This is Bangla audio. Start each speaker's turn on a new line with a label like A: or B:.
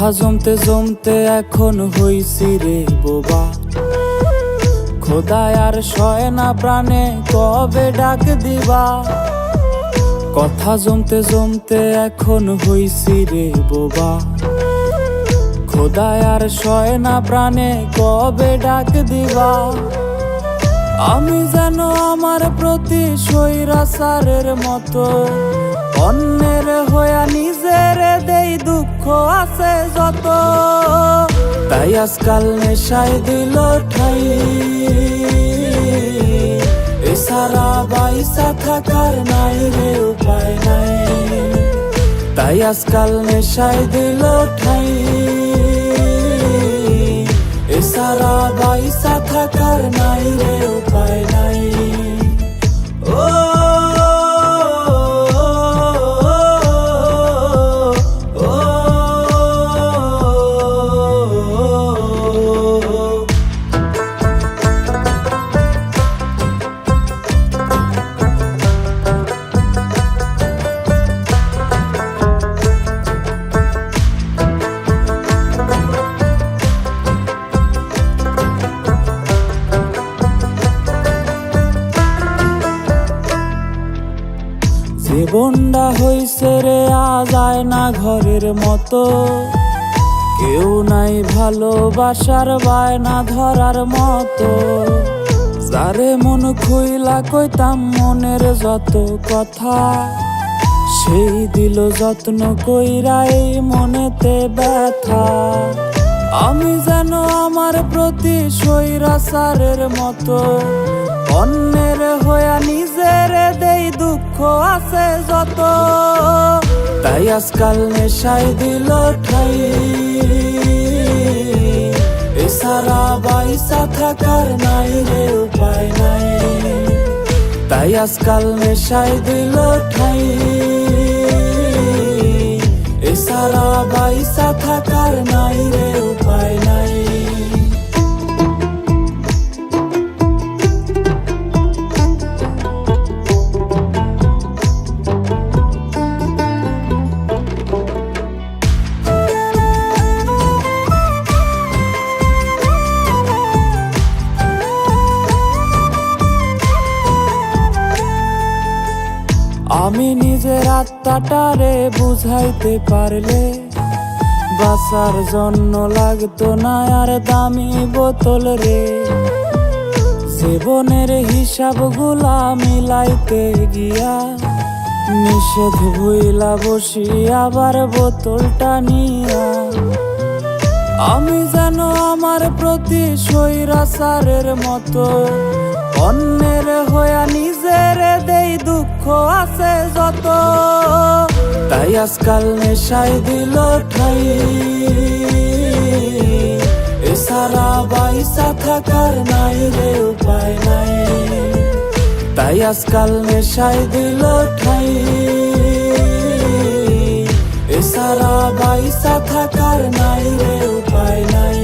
A: কথা জমতে জমতে এখন হইছি রে বোবা। খোদায় আর সয় না প্রাণে কবে ডাক দিবা। কথা জমতে জমতে এখন হইছি রে বোবা। খোদায় আর সয় না প্রাণে কবে ডাক দিবা। আমি যেন আমার প্রতি স্বৈরাচারের মতো অন্যের হইয়া নিজের দেই দুঃখ আছে যত। তাই আজকাল নেশায় দিল ঠাই, এছাড়া বাইসা থাকার নাই রে উপায় নাই। তাই আজকাল নেশায় দিল ঠাই, এছাড়া বাইসা থাকার নাই রে উপায় নাই। ও জীবনটা হইছে রে আজ না ঘরের মতো। কেউ নাই ভালোবাসার বায়না ধরার মতো। যারে মন খুইলা কইতাম মনের যত কথা, সেই দিল যত্ন কইরা এই মনেতে ব্যথা। আমি যেন আমার প্রতি স্বৈরাচারের মতো অন্যের হইয়া নিজের দেই দুঃখ আছে যত। তাই আজকাল নেশায় দিল ঠাই, এছাড়া বাইসা থাকার নাই রে উপায় নাই। তাই আজকাল নেশায় দিল ঠাই, এছাড়া বাইসা থাকার নাই রে উপায় নাই। আমি নিজের আত্মাটারে বুঝাইতে পারলে বাঁচার জন্য লাগতো না আর দামি বোতল রে। জীবনের হিসাবগুলা মিলাইতে গিয়া নিষেধ ভুইলা বসি আবার বোতলটা নিয়া। আমি যেন আমার প্রতি স্বৈরাচারের মতো অন্যের হইয়া নিজের দেই দুঃখ আছে যত। তাই আজকাল নেশায় দিল ঠাই, এছাড়া বাইসা থাকার নাই রে উপায় নাই। তাই আজকাল নেশায় দিল ঠাই, এছাড়া বাইসা থাকার নাই রে উপায় নাই।